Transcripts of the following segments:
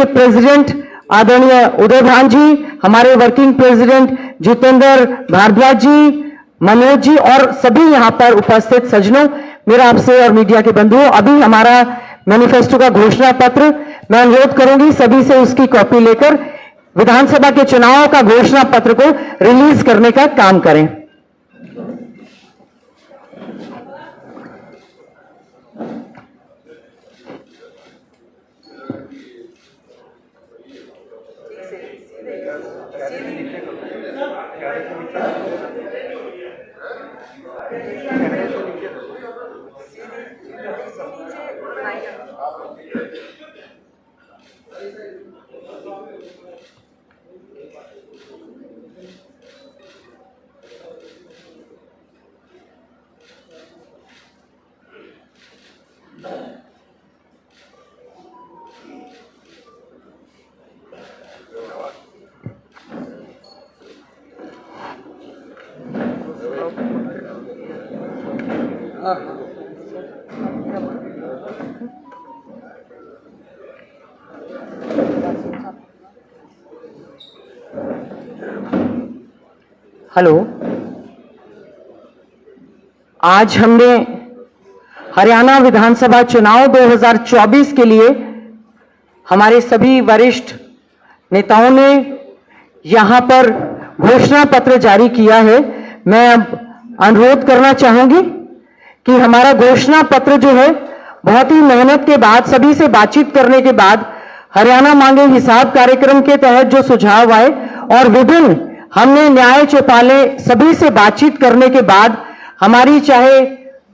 के प्रेसिडेंट आदरणीय उदय भान जी, हमारे वर्किंग प्रेसिडेंट जितेंद्र भारद्वाज जी, मनोज जी और सभी यहां पर उपस्थित सज्जनों, मेरा आपसे और मीडिया के बंधुओं, अभी हमारा मैनिफेस्टो का घोषणा पत्र मैं अनुरोध करूंगी सभी से उसकी कॉपी लेकर विधानसभा के चुनाव का घोषणा पत्र को रिलीज करने का काम करें। हेलो, आज हमने हरियाणा विधानसभा चुनाव 2024 के लिए हमारे सभी वरिष्ठ नेताओं ने यहां पर घोषणा पत्र जारी किया है। मैं अब अनुरोध करना चाहूंगी कि हमारा घोषणा पत्र जो है बहुत ही मेहनत के बाद, सभी से बातचीत करने के बाद, हरियाणा मांगे हिसाब कार्यक्रम के तहत जो सुझाव आए और विभिन्न हमने न्याय चौपाले सभी से बातचीत करने के बाद हमारी चाहे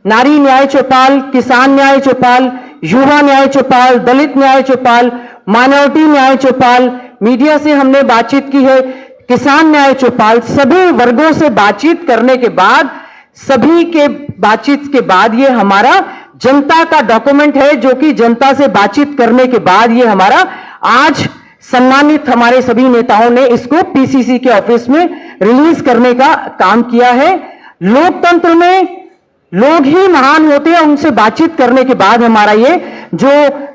नारी न्याय चौपाल, किसान न्याय चौपाल, युवा न्याय चौपाल, दलित न्याय चौपाल, माइनॉरिटी न्याय चौपाल, मीडिया से हमने बातचीत की है, किसान न्याय चौपाल, सभी वर्गों से बातचीत करने के बाद, सभी के बातचीत के बाद ये हमारा जनता का डॉक्यूमेंट है, जो कि जनता से बातचीत करने के बाद ये हमारा आज सम्मानित हमारे सभी नेताओं ने इसको पीसीसी के ऑफिस में रिलीज करने का काम किया है। लोकतंत्र में लोग ही महान होते हैं, उनसे बातचीत करने के बाद हमारा ये जो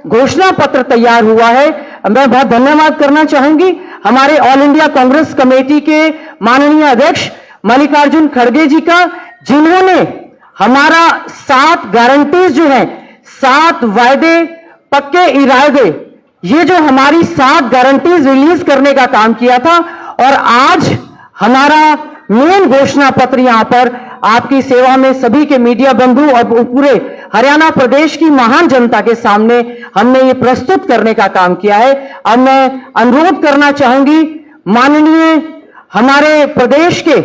घोषणा पत्र तैयार हुआ है। मैं बहुत धन्यवाद करना चाहूंगी हमारे ऑल इंडिया कांग्रेस कमेटी के माननीय अध्यक्ष मल्लिकार्जुन खड़गे जी का, जिन्होंने हमारा 7 गारंटीज जो है, 7 वायदे पक्के इरादे, ये जो हमारी 7 गारंटीज रिलीज करने का काम किया था और आज हमारा मेन घोषणा पत्र यहां पर आपकी सेवा में सभी के मीडिया बंधु और पूरे हरियाणा प्रदेश की महान जनता के सामने हमने ये प्रस्तुत करने का काम किया है। अब मैं अनुरोध करना चाहूंगी माननीय हमारे प्रदेश के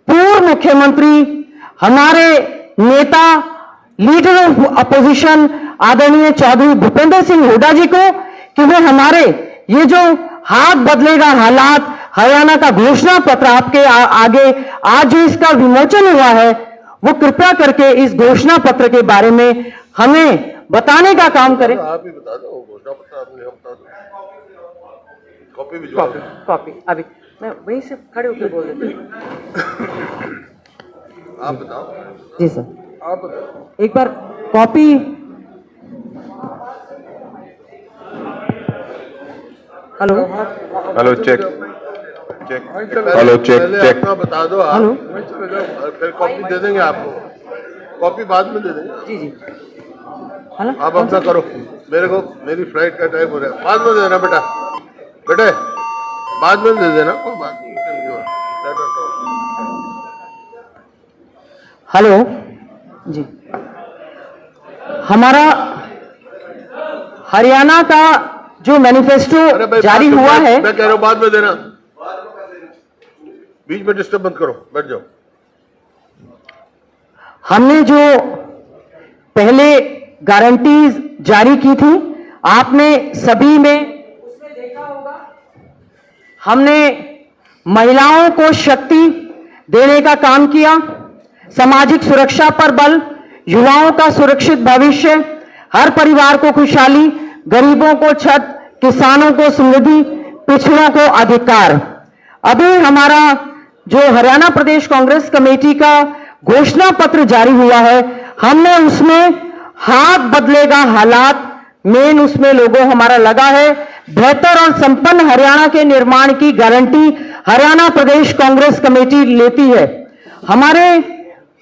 पूर्व मुख्यमंत्री, हमारे नेता, लीडर ऑफ अपोजिशन आदरणीय चौधरी भूपेंद्र सिंह हुड्डा जी को कि वे हमारे ये जो हाथ बदलेगा हालात हरियाणा का घोषणा पत्र आपके आगे आज जो इसका विमोचन हुआ है, वो कृपया करके इस घोषणा पत्र के बारे में हमें बताने का काम करें। आप ही बता दो घोषणा पत्र, आपने बता दो, कॉपी भिजवा दो। कॉपी अभी मैं वहीं से खड़े होकर बोल देती हूँ। आप बताओ। जी सर, आप बताओ। एक बार copy. Hello hello, check check, hello check check, अपना बता दो आप। हेलो, फिर कॉपी दे देंगे आपको, कॉपी बाद में दे देंगे। जी जी, हेलो, आप अपना करो, मेरे को मेरी फ्लाइट का टाइम हो रहा है, बाद में दे देना बेटा, बेटे बाद में दे देना, कोई बात नहीं। हेलो जी, हमारा हरियाणा का जो मैनिफेस्टो जारी हुआ है, मैं कह रहा हूँ बाद में देना, बीच में डिस्टर्ब मत करो, बैठ जाओ। हमने जो पहले गारंटीज जारी की थी, आपने सभी में उसमें देखा होगा, हमने महिलाओं को शक्ति देने का काम किया, सामाजिक सुरक्षा पर बल, युवाओं का सुरक्षित भविष्य, हर परिवार को खुशहाली, गरीबों को छत, किसानों को समृद्धि, पिछड़ों को अधिकार। अभी हमारा जो हरियाणा प्रदेश कांग्रेस कमेटी का घोषणा पत्र जारी हुआ है, हमने उसमें हाथ बदलेगा हालात मेन उसमें लोगो हमारा लगा है। बेहतर और संपन्न हरियाणा के निर्माण की गारंटी हरियाणा प्रदेश कांग्रेस कमेटी लेती है। हमारे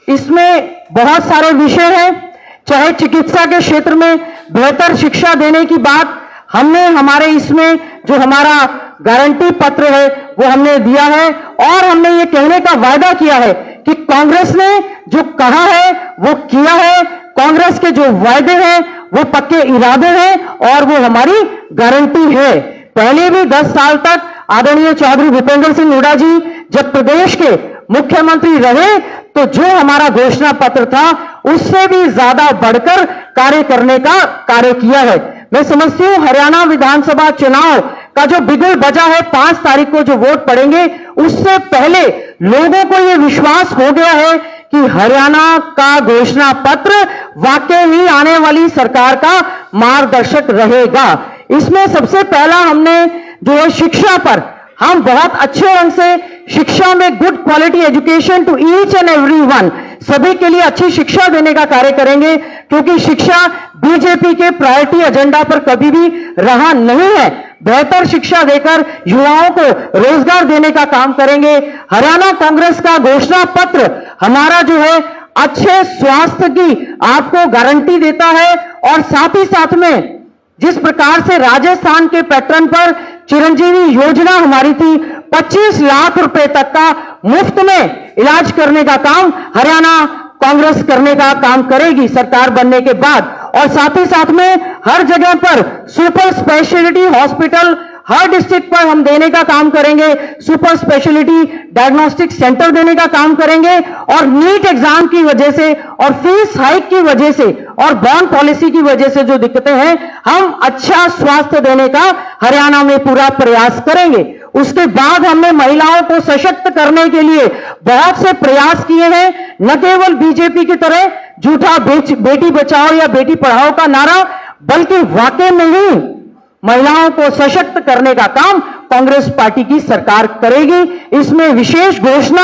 इसमें बहुत सारे विषय हैं, चाहे चिकित्सा के क्षेत्र में बेहतर शिक्षा देने की बात हमने हमारे इसमें जो हमारा गारंटी पत्र है वो हमने दिया है, और हमने ये कहने का वायदा किया है कि कांग्रेस ने जो कहा है वो किया है। कांग्रेस के जो वायदे हैं वो पक्के इरादे हैं और वो हमारी गारंटी है। पहले भी 10 साल तक आदरणीय चौधरी भूपेंद्र सिंह हुड्डा जी जब प्रदेश के मुख्यमंत्री रहे तो जो हमारा घोषणा पत्र था उससे भी ज्यादा बढ़कर कार्य करने का कार्य किया है। मैं समझती हूं हरियाणा विधानसभा चुनाव का जो बिगुल बजा है 5 तारीख को जो वोट पड़ेंगे, उससे पहले लोगों को यह विश्वास हो गया है कि हरियाणा का घोषणा पत्र वाकई ही आने वाली सरकार का मार्गदर्शक रहेगा। इसमें सबसे पहला हमने जो है शिक्षा पर हम बहुत अच्छे ढंग से शिक्षा में good quality education to each and everyone, सभी के लिए अच्छी शिक्षा देने का कार्य करेंगे, क्योंकि शिक्षा बीजेपी के प्रायोरिटी एजेंडा पर कभी भी रहा नहीं है। बेहतर शिक्षा देकर युवाओं को रोजगार देने का काम करेंगे। हरियाणा कांग्रेस का घोषणा पत्र हमारा जो है अच्छे स्वास्थ्य की आपको गारंटी देता है, और साथ ही साथ में जिस प्रकार से राजस्थान के पैटर्न पर चिरंजीवी योजना हमारी थी, 25 लाख रुपए तक का मुफ्त में इलाज करने का काम हरियाणा कांग्रेस करने का काम करेगी सरकार बनने के बाद। और साथ ही साथ में हर जगह पर सुपर स्पेशलिटी हॉस्पिटल हर डिस्ट्रिक्ट पर हम देने का काम करेंगे, सुपर स्पेशलिटी डायग्नोस्टिक सेंटर देने का काम करेंगे। और नीट एग्जाम की वजह से और फीस हाइक की वजह से और बॉन्ड पॉलिसी की वजह से जो दिक्कतें हैं, हम अच्छा स्वास्थ्य देने का हरियाणा में पूरा प्रयास करेंगे। उसके बाद हमने महिलाओं को सशक्त करने के लिए बहुत से प्रयास किए हैं, न केवल बीजेपी की तरह झूठा बेटी बचाओ या बेटी पढ़ाओ का नारा, बल्कि वाकई में ही महिलाओं को सशक्त करने का काम कांग्रेस पार्टी की सरकार करेगी। इसमें विशेष घोषणा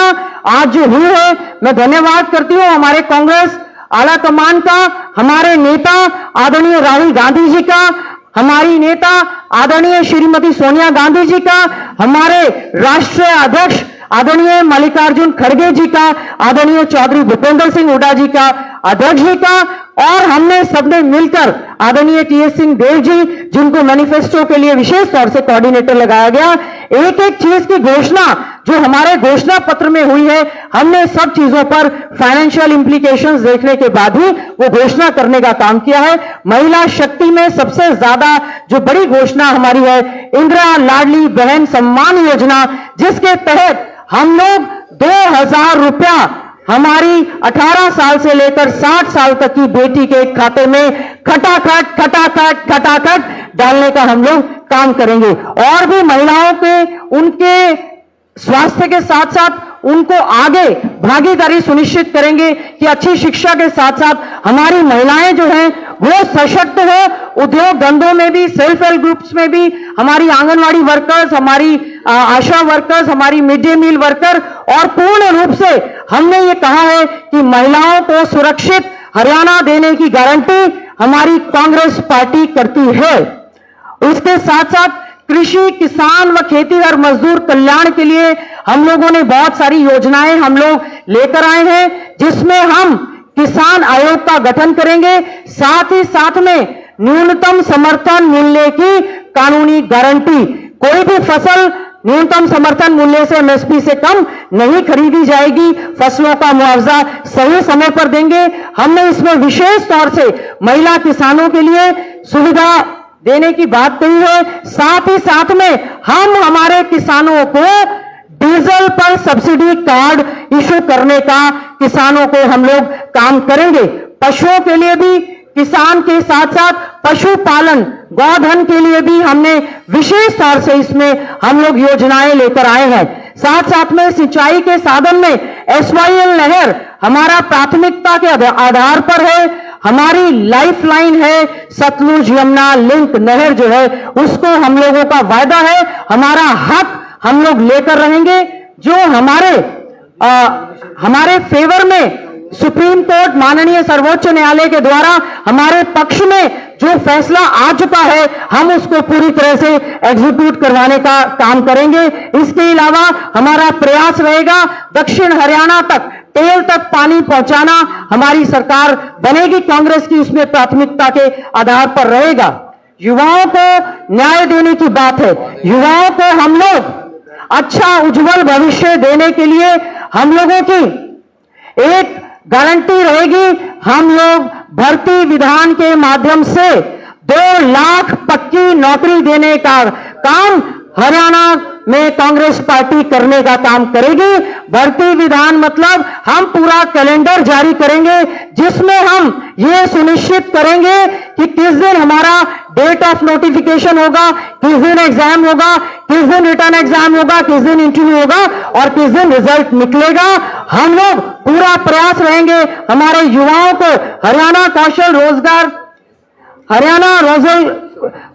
आज जो हुई है, मैं धन्यवाद करती हूं हमारे कांग्रेस आला कमान का, हमारे नेता आदरणीय राहुल गांधी जी का, हमारी नेता आदरणीय श्रीमती सोनिया गांधी जी का, हमारे राष्ट्रीय अध्यक्ष आदरणीय मल्लिकार्जुन खड़गे जी का, आदरणीय चौधरी भूपेंद्र सिंह हुड्डा जी का, अध्यक्ष जी का, और हमने सबने मिलकर आदरणीय टीएस सिंह देव जी जिनको मैनिफेस्टो के लिए विशेष तौर से कोऑर्डिनेटर लगाया गया, एक एक चीज की घोषणा जो हमारे घोषणा पत्र में हुई है, हमने सब चीजों पर फाइनेंशियल इंप्लीकेशंस देखने के बाद ही वो घोषणा करने का काम किया है। महिला शक्ति में सबसे ज्यादा जो बड़ी घोषणा हमारी है इंदिरा लाडली बहन सम्मान योजना, जिसके तहत हम लोग 2000 रुपया हमारी 18 साल से लेकर 60 साल तक की बेटी के खाते में खटाखट डालने का हम लोग काम करेंगे। और भी महिलाओं के उनके स्वास्थ्य के साथ साथ उनको आगे भागीदारी सुनिश्चित करेंगे कि अच्छी शिक्षा के साथ साथ हमारी महिलाएं जो हैं वो सशक्त हो। उद्योग धंधों में भी, सेल्फ हेल्प ग्रुप्स में भी हमारी आंगनवाड़ी वर्कर्स, हमारी आशा वर्कर्स, हमारी मिड डे मील वर्कर, और पूर्ण रूप से हमने ये कहा है कि महिलाओं को सुरक्षित हरियाणा देने की गारंटी हमारी कांग्रेस पार्टी करती है। उसके साथ साथ कृषि, किसान व खेतीहर मजदूर कल्याण के लिए हम लोगों ने बहुत सारी योजनाएं हम लोग लेकर आए हैं, जिसमें हम किसान आयोग का गठन करेंगे, साथ ही साथ में न्यूनतम समर्थन मूल्य की कानूनी गारंटी। कोई भी फसल न्यूनतम समर्थन मूल्य से एमएसपी से कम नहीं खरीदी जाएगी, फसलों का मुआवजा सही समय पर देंगे। हमने इसमें विशेष तौर से महिला किसानों के लिए सुविधा देने की बात कही है। साथ ही साथ में हम हमारे किसानों को डीजल पर सब्सिडी कार्ड इशू करने का किसानों को हम लोग काम करेंगे। पशुओं के लिए भी, किसान के साथ साथ पशुपालन गौधन के लिए भी हमने विशेष तौर से इसमें हम लोग योजनाएं लेकर आए हैं। साथ साथ में सिंचाई के साधन में SYL नहर हमारा प्राथमिकता के आधार पर है, हमारी लाइफलाइन है। सतलुज यमुना लिंक नहर जो है उसको हम लोगों का वायदा है, हमारा हक हम लोग लेकर रहेंगे। जो हमारे फेवर में सुप्रीम कोर्ट माननीय सर्वोच्च न्यायालय के द्वारा हमारे पक्ष में जो फैसला आ चुका है, हम उसको पूरी तरह से एग्जीक्यूट करवाने का काम करेंगे। इसके अलावा हमारा प्रयास रहेगा दक्षिण हरियाणा तक, टेल तक पानी पहुंचाना हमारी सरकार बनेगी, कांग्रेस की उसमें प्राथमिकता के आधार पर रहेगा। युवाओं को न्याय देने की बात है, युवाओं को हम लोग अच्छा उज्जवल भविष्य देने के लिए हम लोगों की एक गारंटी रहेगी, हम लोग भर्ती विधान के माध्यम से 2 लाख पक्की नौकरी देने का काम हरियाणा में कांग्रेस पार्टी करने का काम करेगी। भर्ती विधान मतलब हम पूरा कैलेंडर जारी करेंगे जिसमें हम ये सुनिश्चित करेंगे कि किस दिन हमारा डेट ऑफ नोटिफिकेशन होगा, किस दिन एग्जाम होगा, किस दिन रिटर्न एग्जाम होगा, किस दिन इंटरव्यू होगा और किस दिन रिजल्ट निकलेगा। हम लोग पूरा प्रयास रहेंगे हमारे युवाओं को हरियाणा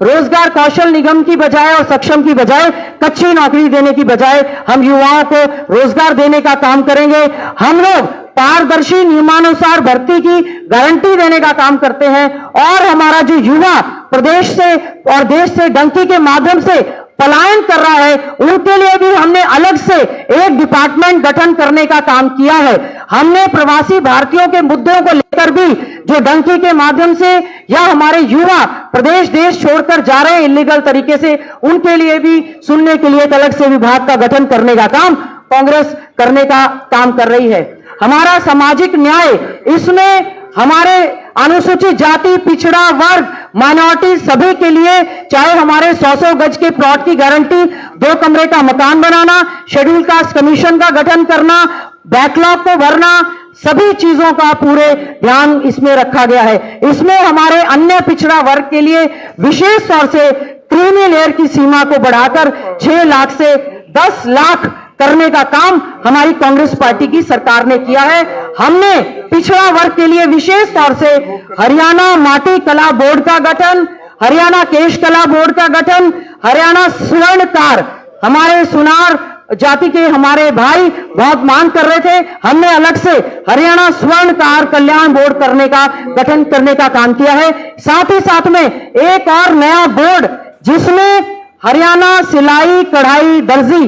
रोजगार कौशल निगम की बजाय और सक्षम की बजाय कच्ची नौकरी देने की बजाय हम युवाओं को रोजगार देने का काम करेंगे। हम लोग पारदर्शी नियमानुसार भर्ती की गारंटी देने का काम करते हैं और हमारा जो युवा प्रदेश से और देश से डंकी के माध्यम से पलायन कर रहा है, उनके लिए भी हमने अलग से एक डिपार्टमेंट गठन करने का काम किया है। हमने प्रवासी भारतीयों के मुद्दों को लेकर भी जो डंकी के माध्यम से या हमारे युवा प्रदेश देश छोड़कर जा रहे हैं इलीगल तरीके से, उनके लिए भी सुनने के लिए एक अलग से विभाग का गठन करने का काम कांग्रेस करने का काम कर रही है। हमारा सामाजिक न्याय, इसमें हमारे अनुसूचित जाति, पिछड़ा वर्ग, माइनॉरिटी सभी के लिए चाहे हमारे 100 गज के प्लॉट की गारंटी, 2 कमरे का मकान बनाना, शेड्यूल कास्ट कमीशन का गठन करना, बैकलॉग को भरना, सभी चीजों का पूरे ध्यान इसमें रखा गया है। इसमें हमारे अन्य पिछड़ा वर्ग के लिए विशेष तौर से क्रीमी लेयर की सीमा को बढ़ाकर 6 लाख से 10 लाख करने का काम हमारी कांग्रेस पार्टी की सरकार ने किया है। हमने पिछड़ा वर्ग के लिए विशेष तौर से हरियाणा माटी कला बोर्ड का गठन, हरियाणा केश कला बोर्ड का गठन, हरियाणा स्वर्णकार, हमारे सुनार जाति के हमारे भाई बहुत मांग कर रहे थे, हमने अलग से हरियाणा स्वर्णकार कल्याण बोर्ड करने का गठन करने का काम किया है। साथ ही साथ में एक और नया बोर्ड जिसमें हरियाणा सिलाई कढ़ाई दर्जी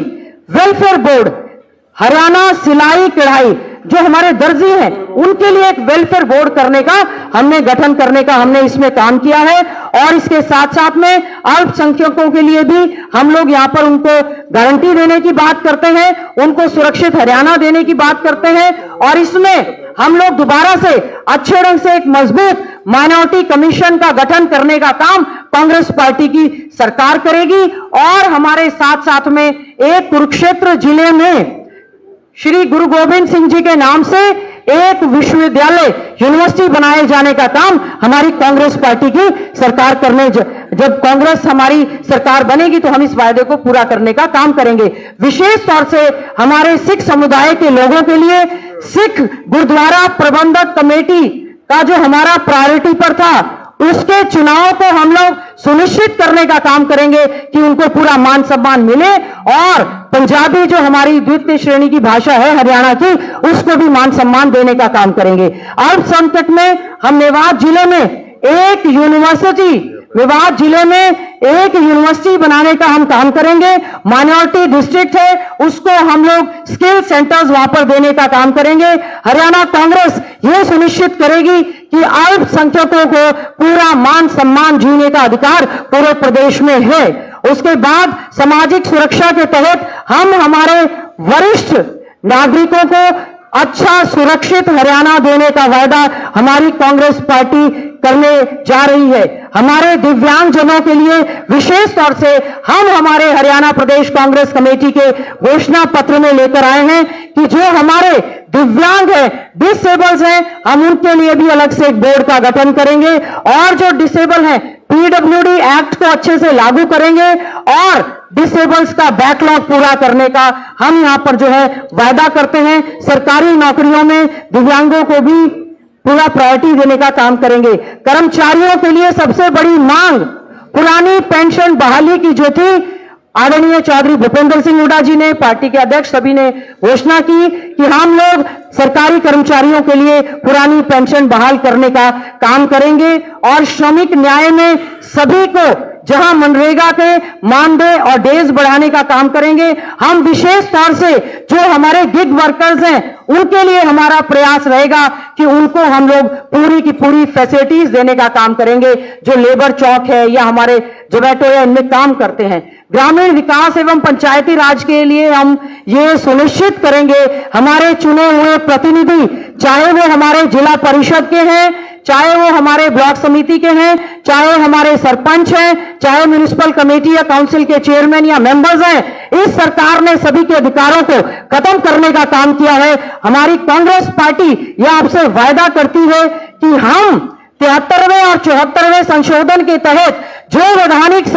वेलफेयर बोर्ड, हरियाणा सिलाई कढ़ाई जो हमारे दर्जी हैं उनके लिए एक वेलफेयर बोर्ड करने का हमने गठन करने का हमने इसमें काम किया है। और इसके साथ साथ में अल्पसंख्यकों के लिए भी हम लोग यहाँ पर उनको गारंटी देने की बात करते हैं, उनको सुरक्षित हरियाणा देने की बात करते हैं और इसमें हम लोग दोबारा से अच्छे ढंग से एक मजबूत माइनॉरिटी कमीशन का गठन करने का काम कांग्रेस पार्टी की सरकार करेगी। और हमारे साथ साथ में एक कुरुक्षेत्र जिले में श्री गुरु गोविंद सिंह जी के नाम से एक विश्वविद्यालय यूनिवर्सिटी बनाए जाने का काम हमारी कांग्रेस पार्टी की सरकार करने, जब कांग्रेस हमारी सरकार बनेगी तो हम इस वायदे को पूरा करने का काम करेंगे। विशेष तौर से हमारे सिख समुदाय के लोगों के लिए सिख गुरुद्वारा प्रबंधक कमेटी का जो हमारा प्रायोरिटी पर था, उसके चुनाव को हम लोग सुनिश्चित करने का काम करेंगे कि उनको पूरा मान सम्मान मिले और पंजाबी जो हमारी द्वितीय श्रेणी की भाषा है हरियाणा की, उसको भी मान सम्मान देने का काम करेंगे। अल्पसंख्यक में हम मेवात जिले में एक यूनिवर्सिटी बनाने का हम काम करेंगे। माइनॉरिटी डिस्ट्रिक्ट है, उसको हम लोग स्किल सेंटर्स वहां पर देने का काम करेंगे। हरियाणा कांग्रेस ये सुनिश्चित करेगी कि अल्पसंख्यकों को पूरा मान सम्मान जीने का अधिकार पूरे प्रदेश में है। उसके बाद सामाजिक सुरक्षा के तहत हम हमारे वरिष्ठ नागरिकों को अच्छा सुरक्षित हरियाणा देने का वायदा हमारी कांग्रेस पार्टी करने जा रही है। हमारे दिव्यांगजनों के लिए विशेष तौर से हम हमारे हरियाणा प्रदेश कांग्रेस कमेटी के घोषणा पत्र में लेकर आए हैं कि जो हमारे दिव्यांग हैं, डिसेबल्स हैं, हम उनके लिए भी अलग से एक बोर्ड का गठन करेंगे और जो डिसेबल हैं पीडब्ल्यूडी एक्ट को अच्छे से लागू करेंगे और डिसेबल्स का बैकलॉग पूरा करने का हम यहां पर जो है वायदा करते हैं। सरकारी नौकरियों में दिव्यांगों को भी पूरा प्रायोरिटी देने का काम करेंगे। कर्मचारियों के लिए सबसे बड़ी मांग पुरानी पेंशन बहाली की जो थी, आदरणीय चौधरी भूपेंद्र सिंह हुड्डा जी ने, पार्टी के अध्यक्ष सभी ने घोषणा की कि हम लोग सरकारी कर्मचारियों के लिए पुरानी पेंशन बहाल करने का काम करेंगे और श्रमिक न्याय में सभी को जहां मनरेगा के मानदेय और डेज बढ़ाने का काम करेंगे। हम विशेष तौर से जो हमारे गिग वर्कर्स हैं उनके लिए हमारा प्रयास रहेगा कि उनको हम लोग पूरी की पूरी फैसिलिटीज देने का काम करेंगे। जो लेबर चौक है या हमारे जोमेटो है, इनमें काम करते हैं। ग्रामीण विकास एवं पंचायती राज के लिए हम ये सुनिश्चित करेंगे हमारे चुने हुए प्रतिनिधि, चाहे वो हमारे जिला परिषद के हैं, चाहे वो हमारे ब्लॉक समिति के हैं, चाहे हमारे सरपंच हैं, चाहे म्युनिसिपल कमेटी या काउंसिल के चेयरमैन या मेंबर्स हैं, इस सरकार ने सभी के अधिकारों को खत्म करने का काम किया है। हमारी कांग्रेस पार्टी यह आपसे वायदा करती है कि हम 73वें और 74वें संशोधन के तहत जो वैधानिक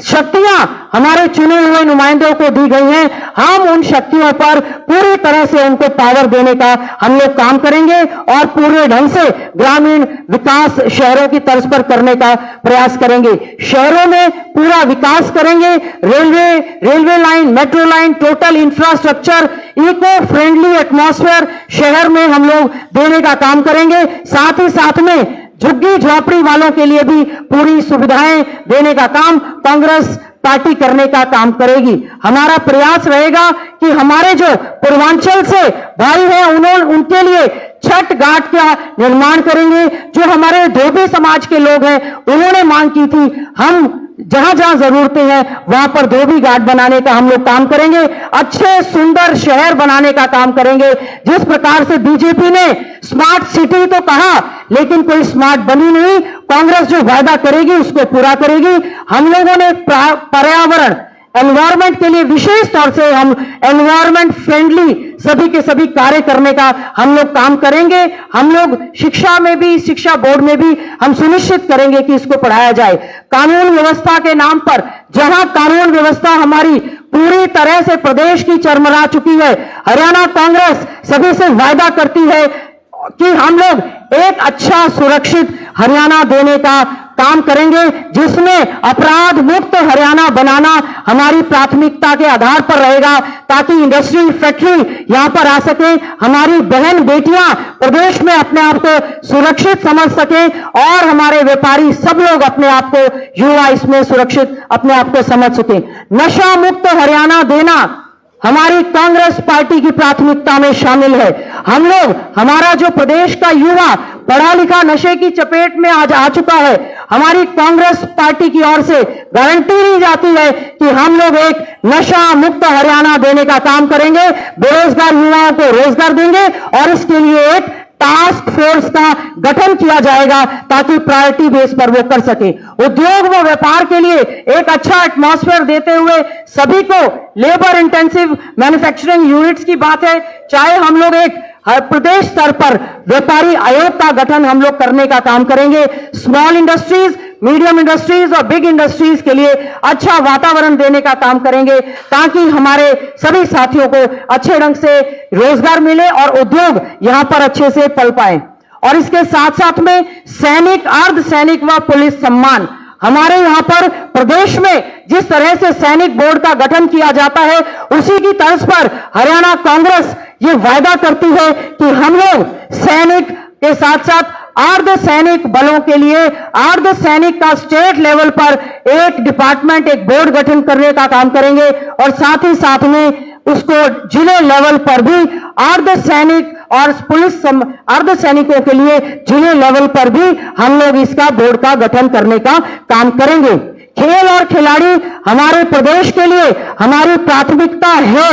शक्तियां हमारे चुने हुए नुमाइंदों को दी गई हैं, हम उन शक्तियों पर पूरी तरह से उनको पावर देने का हम लोग काम करेंगे और पूरे ढंग से ग्रामीण विकास शहरों की तर्ज पर करने का प्रयास करेंगे। शहरों में पूरा विकास करेंगे, railway line, metro line, total infrastructure, eco friendly atmosphere शहर में हम लोग देने का काम करेंगे। साथ ही साथ में झुग्गी झोपड़ी वालों के लिए भी पूरी सुविधाएं देने का काम कांग्रेस पार्टी करने का काम करेगी। हमारा प्रयास रहेगा कि हमारे जो पूर्वांचल से भाई हैं उनके लिए छठ घाट का निर्माण करेंगे। जो हमारे धोबी समाज के लोग हैं उन्होंने मांग की थी, हम जहां जहां जरूरतें हैं वहां पर धोबी घाट बनाने का हम लोग काम करेंगे। अच्छे सुंदर शहर बनाने का काम करेंगे। जिस प्रकार से बीजेपी ने स्मार्ट सिटी तो कहा लेकिन कोई स्मार्ट बनी नहीं। कांग्रेस जो वायदा करेगी उसको पूरा करेगी। हम लोगों ने पर्यावरण एनवायरमेंट के लिए विशेष तौर से हम एनवायरमेंट फ्रेंडली सभी के सभी कार्य करने का हम लोग काम करेंगे। हम लोग शिक्षा में भी, शिक्षा बोर्ड में भी हम सुनिश्चित करेंगे कि इसको पढ़ाया जाए। कानून व्यवस्था के नाम पर जहां कानून व्यवस्था हमारी पूरी तरह से प्रदेश की चरमरा चुकी है, हरियाणा कांग्रेस सभी से वायदा करती है कि हम लोग एक अच्छा सुरक्षित हरियाणा देने का काम करेंगे, जिसमें अपराध मुक्त हरियाणा बनाना हमारी प्राथमिकता के आधार पर रहेगा, ताकि इंडस्ट्री फैक्ट्री यहां पर आ सके, हमारी बहन बेटियां प्रदेश में अपने आप को सुरक्षित समझ सके और हमारे व्यापारी सब लोग अपने आप को, युवा इसमें सुरक्षित अपने आप को समझ सके। नशा मुक्त हरियाणा देना हमारी कांग्रेस पार्टी की प्राथमिकता में शामिल है। हम लोग, हमारा जो प्रदेश का युवा पढ़ा लिखा नशे की चपेट में आज आ चुका है, हमारी कांग्रेस पार्टी की ओर से गारंटी दी जाती है कि हम लोग एक नशा मुक्त हरियाणा देने का काम करेंगे, बेरोजगार युवाओं को रोजगार देंगे और इसके लिए एक टास्क फोर्स का गठन किया जाएगा ताकि प्रायोरिटी बेस पर वो कर सके। उद्योग व व्यापार के लिए एक अच्छा एटमॉस्फेयर देते हुए सभी को, लेबर इंटेंसिव मैन्युफैक्चरिंग यूनिट्स की बात है, चाहे हम लोग एक प्रदेश स्तर पर व्यापारी आयोग का गठन हम लोग करने का काम करेंगे। स्मॉल इंडस्ट्रीज, मीडियम इंडस्ट्रीज और बिग इंडस्ट्रीज के लिए अच्छा वातावरण देने का काम करेंगे ताकि हमारे सभी साथियों को अच्छे ढंग से रोजगार मिले और उद्योग यहां पर अच्छे से पल पाए। और इसके साथ साथ में सैनिक, अर्धसैनिक व पुलिस सम्मान, हमारे यहां पर प्रदेश में जिस तरह से सैनिक बोर्ड का गठन किया जाता है उसी की तर्ज पर हरियाणा कांग्रेस ये वायदा करती है कि हम लोग सैनिक के साथ साथ अर्धसैनिक बलों के लिए अर्धसैनिक का स्टेट लेवल पर एक डिपार्टमेंट, एक बोर्ड गठन करने का काम करेंगे और साथ ही साथ में उसको जिले लेवल पर भी अर्धसैनिक और पुलिस अर्धसैनिकों के लिए जिले लेवल पर भी हम लोग इसका बोर्ड का गठन करने का काम करेंगे। खेल और खिलाड़ी हमारे प्रदेश के लिए हमारी प्राथमिकता है।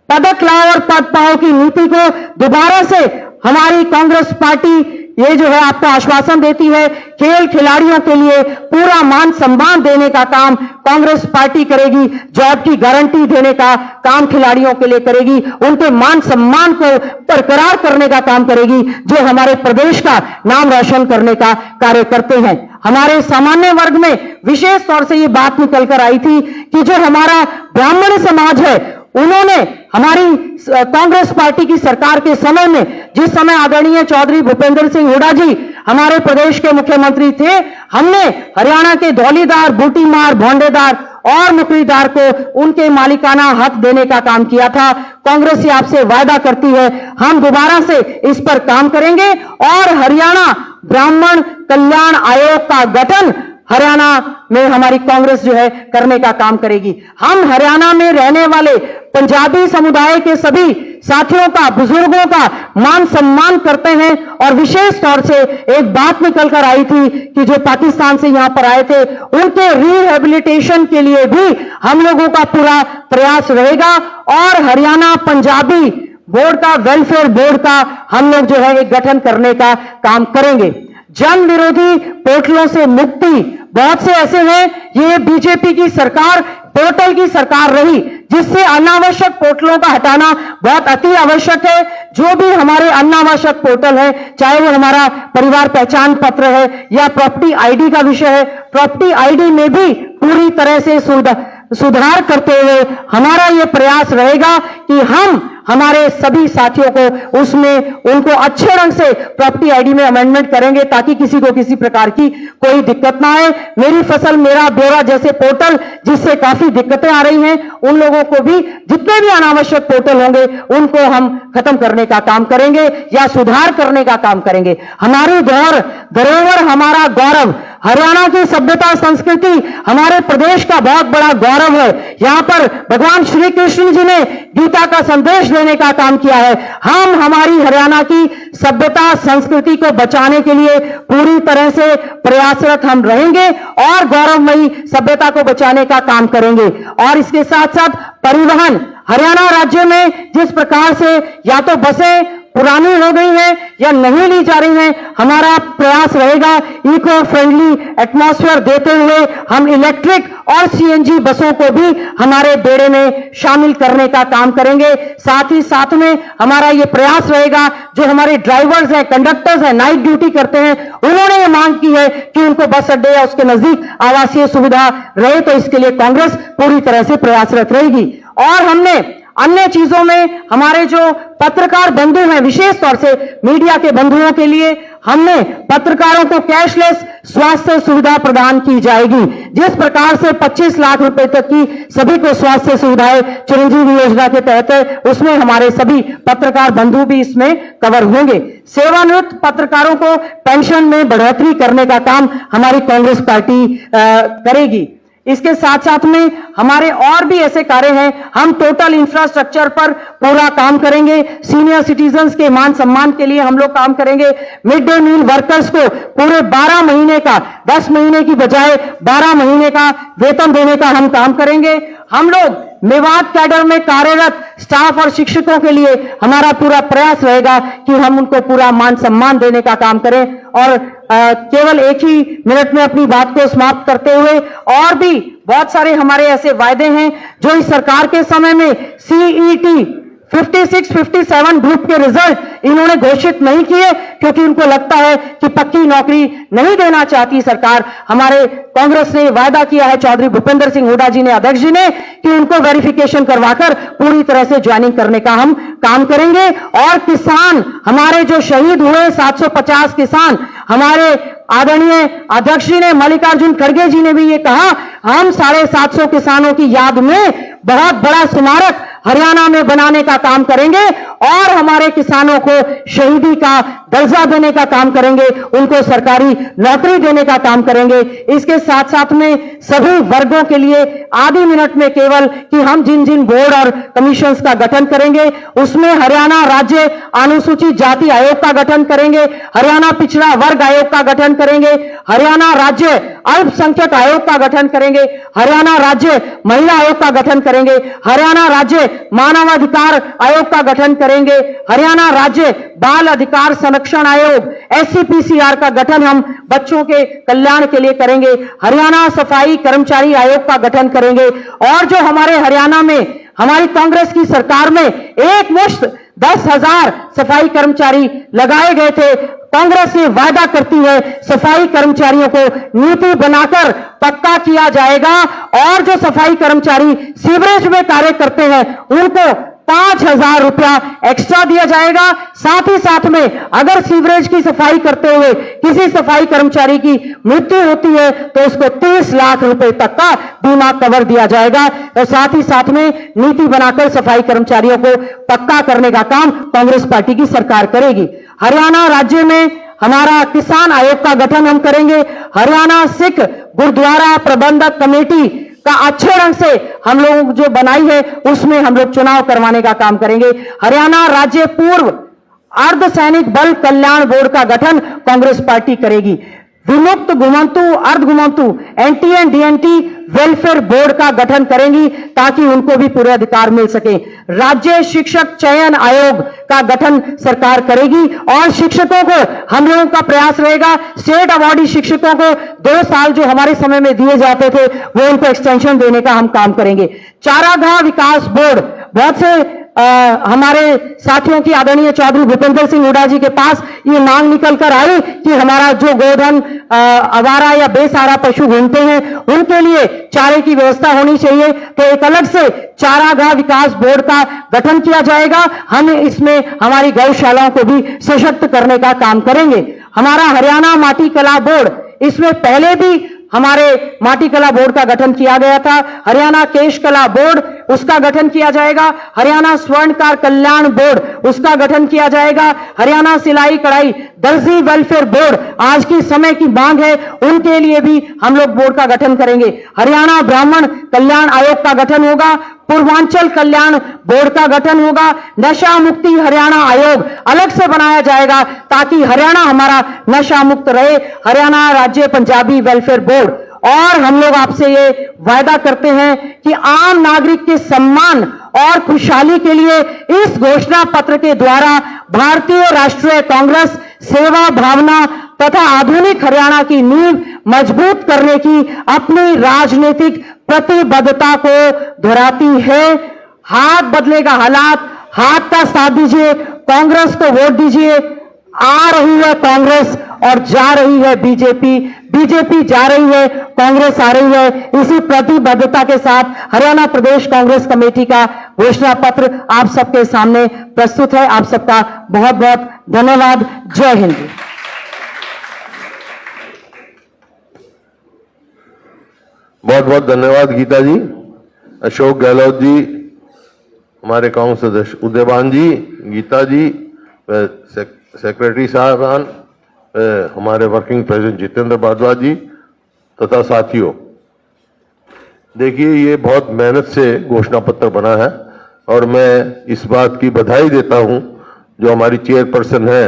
पदक लाओ और पद पाओ की नीति को दोबारा से हमारी कांग्रेस पार्टी ये जो है आपको आश्वासन देती है। खेल खिलाड़ियों के लिए पूरा मान सम्मान देने का काम कांग्रेस पार्टी करेगी। जॉब की गारंटी देने का काम खिलाड़ियों के लिए करेगी। उनके मान सम्मान को बरकरार करने का काम करेगी, जो हमारे प्रदेश का नाम रोशन करने का कार्य करते हैं। हमारे सामान्य वर्ग में विशेष तौर से ये बात निकल कर आई थी कि जो हमारा ब्राह्मण समाज है, उन्होंने हमारी कांग्रेस पार्टी की सरकार के समय में, जिस समय आदरणीय चौधरी भूपेंद्र सिंह हुड्डा जी हमारे प्रदेश के मुख्यमंत्री थे, हमने हरियाणा के धौलीदार, बूटीमार, भोंडेदार और मुकरीदार को उनके मालिकाना हक देने का काम किया था। कांग्रेस आपसे वादा करती है, हम दोबारा से इस पर काम करेंगे और हरियाणा ब्राह्मण कल्याण आयोग का गठन हरियाणा में हमारी कांग्रेस जो है करने का काम करेगी। हम हरियाणा में रहने वाले पंजाबी समुदाय के सभी साथियों का, बुजुर्गों का मान सम्मान करते हैं और विशेष तौर से एक बात निकल कर आई थी कि जो पाकिस्तान से यहां पर आए थे उनके रिहेबिलिटेशन के लिए भी हम लोगों का पूरा प्रयास रहेगा और हरियाणा पंजाबी बोर्ड का, वेलफेयर बोर्ड का हम लोग जो है एक गठन करने का काम करेंगे। जन विरोधी पोर्टलों से मुक्ति, बहुत से ऐसे हैं, ये बीजेपी की सरकार पोर्टल की सरकार रही जिससे अनावश्यक पोर्टलों का हटाना बहुत अति आवश्यक है। जो भी हमारे अनावश्यक पोर्टल है, चाहे वो हमारा परिवार पहचान पत्र है या प्रॉपर्टी आईडी का विषय है, प्रॉपर्टी आईडी में भी पूरी तरह से सुधार करते हुए हमारा ये प्रयास रहेगा कि हम हमारे सभी साथियों को उसमें उनको अच्छे ढंग से प्रॉपर्टी आईडी में अमेंडमेंट करेंगे ताकि किसी को किसी प्रकार की कोई दिक्कत ना आए। मेरी फसल मेरा ब्यौरा जैसे पोर्टल जिससे काफी दिक्कतें आ रही हैं, उन लोगों को भी, जितने भी अनावश्यक पोर्टल होंगे उनको हम खत्म करने का काम करेंगे या सुधार करने का काम करेंगे। हमारी धरोहर, हमारा गौरव, हरियाणा की सभ्यता संस्कृति हमारे प्रदेश का बहुत बड़ा गौरव है। यहां पर भगवान श्री कृष्ण जी ने गीता का संदेश देने का काम किया है। हम हमारी हरियाणा की सभ्यता संस्कृति को बचाने के लिए पूरी तरह से प्रयासरत हम रहेंगे और गौरवमयी सभ्यता को बचाने का काम करेंगे। और इसके साथ साथ परिवहन, हरियाणा राज्य में जिस प्रकार से या तो बसें पुरानी हो गई हैं या नहीं ली जा रही हैं, हमारा प्रयास रहेगा इको फ्रेंडली एटमॉस्फेयर देते हुए हम इलेक्ट्रिक और सीएनजी बसों को भी हमारे बेड़े में शामिल करने का काम करेंगे। साथ ही साथ में हमारा ये प्रयास रहेगा, जो हमारे ड्राइवर्स हैं, कंडक्टर्स हैं, नाइट ड्यूटी करते हैं, उन्होंने ये मांग की है कि उनको बस अड्डे या उसके नजदीक आवासीय सुविधा रहे, तो इसके लिए कांग्रेस पूरी तरह से प्रयासरत रहेगी। और हमने अन्य चीजों में हमारे जो पत्रकार बंधु हैं, विशेष तौर से मीडिया के बंधुओं के लिए हमने पत्रकारों को कैशलेस स्वास्थ्य सुविधा प्रदान की जाएगी। जिस प्रकार से 25 लाख रुपए तक की सभी को स्वास्थ्य सुविधाएं चिरंजीवी योजना के तहत है, उसमें हमारे सभी पत्रकार बंधु भी इसमें कवर होंगे। सेवानिवृत्त पत्रकारों को पेंशन में बढ़ोतरी करने का काम हमारी कांग्रेस पार्टी करेगी। इसके साथ साथ में हमारे और भी ऐसे कार्य हैं, हम टोटल इंफ्रास्ट्रक्चर पर पूरा काम करेंगे। सीनियर सिटीजन्स के मान सम्मान के लिए हम लोग काम करेंगे। मिड डे मील वर्कर्स को पूरे 12 महीने का, 10 महीने की बजाय 12 महीने का वेतन देने का हम काम करेंगे। हम लोग मेवात कैडर में कार्यरत स्टाफ और शिक्षकों के लिए हमारा पूरा प्रयास रहेगा कि हम उनको पूरा मान सम्मान देने का काम करें। और केवल एक ही मिनट में अपनी बात को समाप्त करते हुए, और भी बहुत सारे हमारे ऐसे वायदे हैं जो इस सरकार के समय में सीईटी 56-57 ग्रुप के रिजल्ट इन्होंने घोषित नहीं किए, क्योंकि उनको लगता है कि पक्की नौकरी नहीं देना चाहती सरकार। हमारे कांग्रेस ने वायदा किया है, चौधरी भूपेंद्र सिंह हुड्डा जी ने, अध्यक्ष जी ने, कि उनको वेरिफिकेशन करवाकर पूरी तरह से ज्वाइनिंग करने का हम काम करेंगे। और किसान, हमारे जो शहीद हुए 750 किसान, हमारे आदरणीय अध्यक्ष जी ने, मल्लिकार्जुन खड़गे जी ने भी ये कहा, हम 750 किसानों की याद में बहुत बड़ा स्मारक हरियाणा में बनाने का काम करेंगे और हमारे किसानों को शहीदी का दर्जा देने का काम करेंगे, उनको सरकारी नौकरी देने का काम करेंगे। इसके साथ साथ में सभी वर्गों के लिए आधे मिनट में केवल कि हम जिन जिन बोर्ड और कमीशंस का गठन करेंगे, उसमें हरियाणा राज्य अनुसूचित जाति आयोग का गठन करेंगे, हरियाणा पिछड़ा वर्ग आयोग का गठन करेंगे, हरियाणा राज्य अल्पसंख्यक आयोग का गठन करेंगे, हरियाणा राज्य महिला आयोग का गठन करेंगे, हरियाणा राज्य मानवाधिकार आयोग का गठन करेंगे, हरियाणा राज्य बाल अधिकार संरक्षण आयोग SCPCR का गठन हम बच्चों के कल्याण के लिए करेंगे, हरियाणा सफाई कर्मचारी आयोग का गठन करेंगे। और जो हमारे हरियाणा में हमारी कांग्रेस की सरकार में एक मुश्त 10,000 सफाई कर्मचारी लगाए गए थे, कांग्रेस ये वादा करती है सफाई कर्मचारियों को नीति बनाकर पक्का किया जाएगा और जो सफाई कर्मचारी सीवरेज में कार्य करते हैं उनको 5,000 रुपया एक्स्ट्रा दिया जाएगा। साथ ही साथ में अगर सीवरेज की सफाई करते हुए किसी सफाई कर्मचारी की मृत्यु होती है तो उसको 30 लाख रुपए तक का बीमा कवर दिया जाएगा। और साथ ही साथ में नीति बनाकर सफाई कर्मचारियों को पक्का करने का काम कांग्रेस पार्टी की सरकार करेगी। हरियाणा राज्य में हमारा किसान आयोग का गठन हम करेंगे। हरियाणा सिख गुरुद्वारा प्रबंधक कमेटी का अच्छे ढंग से हम लोग जो बनाई है उसमें हम लोग चुनाव करवाने का काम करेंगे। हरियाणा राज्य पूर्व अर्धसैनिक बल कल्याण बोर्ड का गठन कांग्रेस पार्टी करेगी। विमुक्त घुमंतु अर्ध घुमंतु NT and DNT welfare board का गठन करेंगी ताकि उनको भी पूरे अधिकार मिल सके। राज्य शिक्षक चयन आयोग का गठन सरकार करेगी और शिक्षकों को हम लोगों का प्रयास रहेगा स्टेट अवार्डी शिक्षकों को 2 साल जो हमारे समय में दिए जाते थे वो उनको एक्सटेंशन देने का हम काम करेंगे। चारागाह विकास बोर्ड, बहुत से हमारे साथियों की आदरणीय चौधरी भूपेंद्र सिंह हुड्डा जी के पास ये मांग निकल कर आई कि हमारा जो गोधन आवारा या बेसहारा पशु घूमते हैं उनके लिए चारे की व्यवस्था होनी चाहिए, तो एक अलग से चारागाह विकास बोर्ड का गठन किया जाएगा। हम इसमें हमारी गौशालाओं को भी सशक्त करने का काम करेंगे। हमारा हरियाणा माटी कला बोर्ड, इसमें पहले भी हमारे माटी कला बोर्ड का गठन किया गया था। हरियाणा केश कला बोर्ड, उसका गठन किया जाएगा। हरियाणा स्वर्णकार कल्याण बोर्ड, उसका गठन किया जाएगा। हरियाणा सिलाई कढ़ाई दर्जी वेलफेयर बोर्ड, आज की समय की मांग है, उनके लिए भी हम लोग बोर्ड का गठन करेंगे। हरियाणा ब्राह्मण कल्याण आयोग का गठन होगा। पूर्वांचल कल्याण बोर्ड का गठन होगा। नशा मुक्ति हरियाणा आयोग अलग से बनाया जाएगा ताकि हरियाणा हमारा नशा मुक्त रहे। हरियाणा राज्य पंजाबी वेलफेयर बोर्ड, और हम लोग आपसे ये वायदा करते हैं कि आम नागरिक के सम्मान और खुशहाली के लिए इस घोषणा पत्र के द्वारा भारतीय राष्ट्रीय कांग्रेस सेवा भावना तथा आधुनिक हरियाणा की नींव मजबूत करने की अपनी राजनीतिक प्रतिबद्धता को दोहराती है। हाथ बदलेगा हालात, हाथ का साथ दीजिए, कांग्रेस को वोट दीजिए। आ रही है कांग्रेस और जा रही है बीजेपी, बीजेपी जा रही है, कांग्रेस आ रही है। इसी प्रतिबद्धता के साथ हरियाणा प्रदेश कांग्रेस कमेटी का घोषणा पत्र आप सबके सामने प्रस्तुत है। आप सबका बहुत बहुत धन्यवाद। जय हिंद। बहुत बहुत धन्यवाद गीता जी। अशोक गहलोत जी, हमारे कांग्रेस सदस्य उदयभान जी, गीता जी, सेक्रेटरी साहबान, हमारे वर्किंग प्रेसिडेंट जितेंद्र भारद्वाज जी तथा साथियों, देखिए ये बहुत मेहनत से घोषणा पत्र बना है और मैं इस बात की बधाई देता हूं जो हमारी चेयरपर्सन है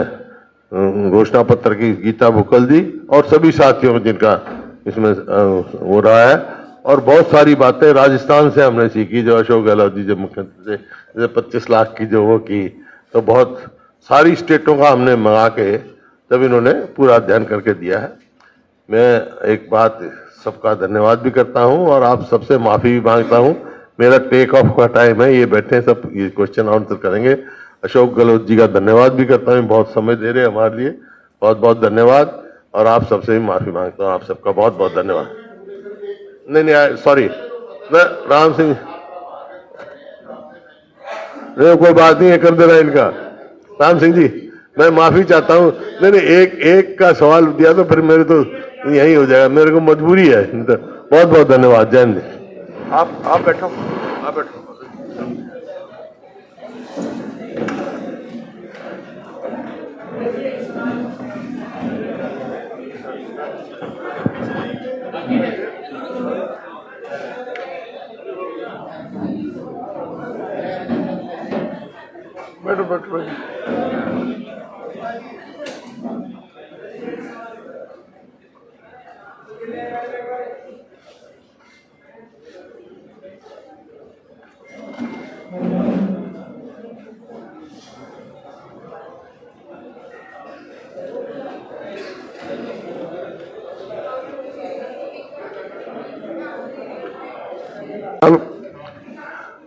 घोषणा पत्र की गीता भुक्कल जी और सभी साथियों जिनका इसमें हो रहा है। और बहुत सारी बातें राजस्थान से हमने सीखी, जो अशोक गहलोत जी जो मुख्यमंत्री जैसे 25 लाख की जो वो की, तो बहुत सारी स्टेटों का हमने मंगा के तब इन्होंने पूरा अध्ययन करके दिया है। मैं एक बात सबका धन्यवाद भी करता हूं और आप सबसे माफी भी मांगता हूं। मेरा टेक ऑफ का टाइम है, ये बैठे सब ये क्वेश्चन आंसर करेंगे। अशोक गहलोत जी का धन्यवाद भी करता हूं, बहुत समय दे रहे हैं हमारे लिए, बहुत बहुत धन्यवाद। और आप सबसे भी माफी मांगता हूं, आप सबका बहुत बहुत धन्यवाद। नहीं सॉरी, मैं राम सिंह, नहीं कोई बात नहीं है, कर देना इनका। राम सिंह जी मैं माफी चाहता हूं। नहीं एक का सवाल दिया तो फिर मेरे तो यही हो जाएगा, मेरे को मजबूरी है। बहुत बहुत धन्यवाद। जय हिंद। आप बैठो, आप बैठो। बैठो बैठो।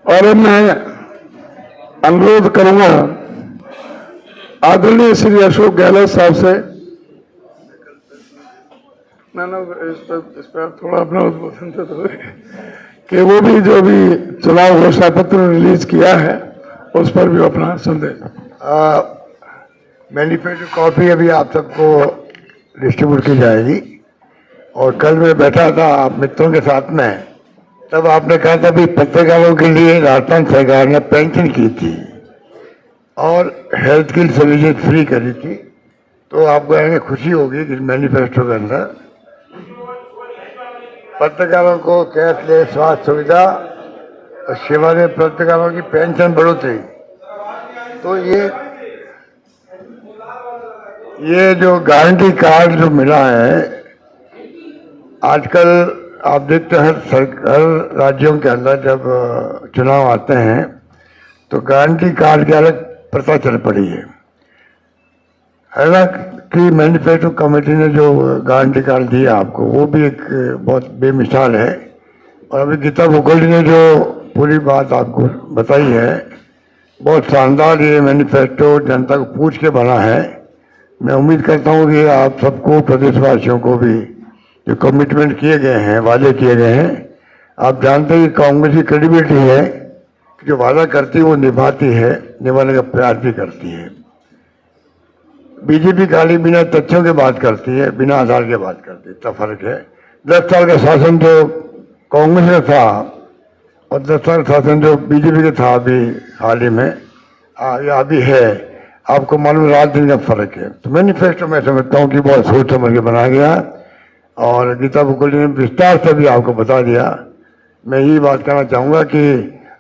और मैं अनुरोध करूंगा आदरणीय श्री अशोक गहलोत साहब से, इस पर थोड़ा अपना उद्बोधन तो कि वो भी जो भी चुनाव घोषणा पत्र रिलीज किया है उस पर भी अपना संदेश। मैनिफेस्टो कॉपी अभी आप सबको डिस्ट्रीब्यूट की जाएगी। और कल मैं बैठा था आप मित्रों के साथ में, तब आपने कहा था भी पत्रकारों के लिए राजस्थान सरकार ने पेंशन की थी और हेल्थ की सर्विसेज फ्री करी थी। तो आपको आगे खुशी होगी कि मैनिफेस्टो के अंदर पत्रकारों को कैशलेस स्वास्थ्य सुविधा और सेवानिवृत्त पत्रकारों की पेंशन बढ़ोतरी। तो ये जो गारंटी कार्ड जो मिला है, आजकल आप देखते हैं हर राज्यों के अंदर जब चुनाव आते हैं तो गारंटी कार्ड की अलग प्रथा चल पड़ी है। हालांकि मैनिफेस्टो कमेटी ने जो गारंटी कार्ड दिया आपको, वो भी एक बहुत बेमिसाल है। और अभी गीता मुखर्जी ने जो पूरी बात आपको बताई है, बहुत शानदार ये मैनिफेस्टो जनता को पूछ के बना है। मैं उम्मीद करता हूँ कि आप सबको, प्रदेशवासियों को भी जो कमिटमेंट किए गए हैं, वादे किए गए हैं, आप जानते हैं कि कांग्रेस की क्रेडिबिलिटी है कि जो वादा करती है वो निभाती है, निभाने का प्रयास भी करती है। बीजेपी खाली बिना तथ्यों के बात करती है, बिना आधार के बात करती है, इतना फर्क है। 10 साल का शासन जो कांग्रेस का था और 10 साल का शासन जो बीजेपी का था अभी हाल ही में, या अभी है, आपको मालूम रात दिन का फर्क है। तो मैनिफेस्टो मैं समझता हूँ कि बहुत सोच समझ के बनाया गया और गीता मुखर्जी ने विस्तार से भी आपको बता दिया। मैं यही बात कहना चाहूँगा कि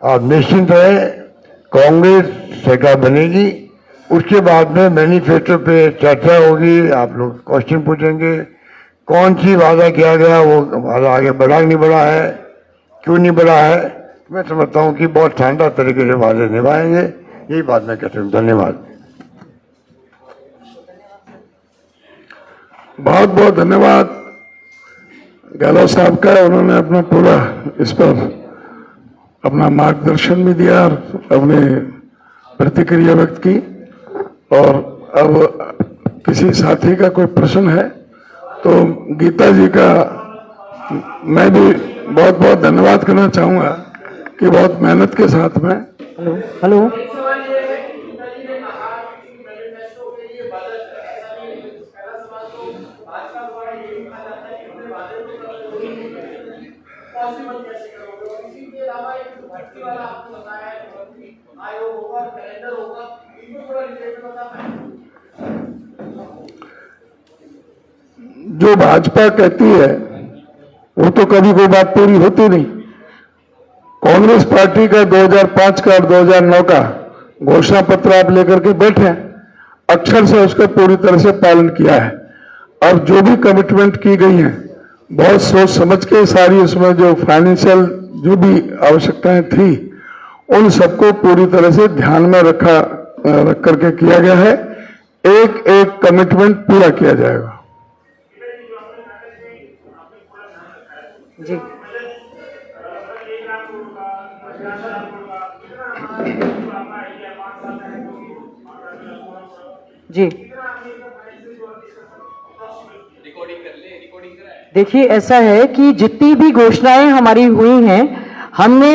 आप निश्चिंत रहे, कांग्रेस सरकार बनेगी। उसके बाद में मैनिफेस्टो पे चर्चा होगी, आप लोग क्वेश्चन पूछेंगे, कौन सी वादा किया गया, वो वादा आगे बढ़ा नहीं बढ़ा है, क्यों नहीं बढ़ा है। मैं समझता हूँ कि बहुत शानदार तरीके से वादे निभाएंगे। यही बात मैं कहता हूँ। धन्यवाद। बहुत बहुत धन्यवाद गहलोत साहब का। उन्होंने अपना पूरा इस पर अपना मार्गदर्शन भी दिया और अपने प्रतिक्रिया व्यक्त की। और अब किसी साथी का कोई प्रश्न है तो गीता जी का मैं भी बहुत बहुत धन्यवाद करना चाहूँगा कि बहुत मेहनत के साथ में। हेलो जो भाजपा कहती है वो तो कभी कोई बात पूरी होती नहीं। कांग्रेस पार्टी का 2005 का और 2009 का घोषणा पत्र आप लेकर के बैठे हैं, अक्षर से उसका पूरी तरह से पालन किया है। अब जो भी कमिटमेंट की गई है बहुत सोच समझ के सारी, उसमें जो फाइनेंशियल जो भी आवश्यकताएं थी उन सबको पूरी तरह से ध्यान में रख करके किया गया है। एक एक कमिटमेंट पूरा किया जाएगा। जी जी देखिए, ऐसा है कि जितनी भी घोषणाएं हमारी हुई हैं, हमने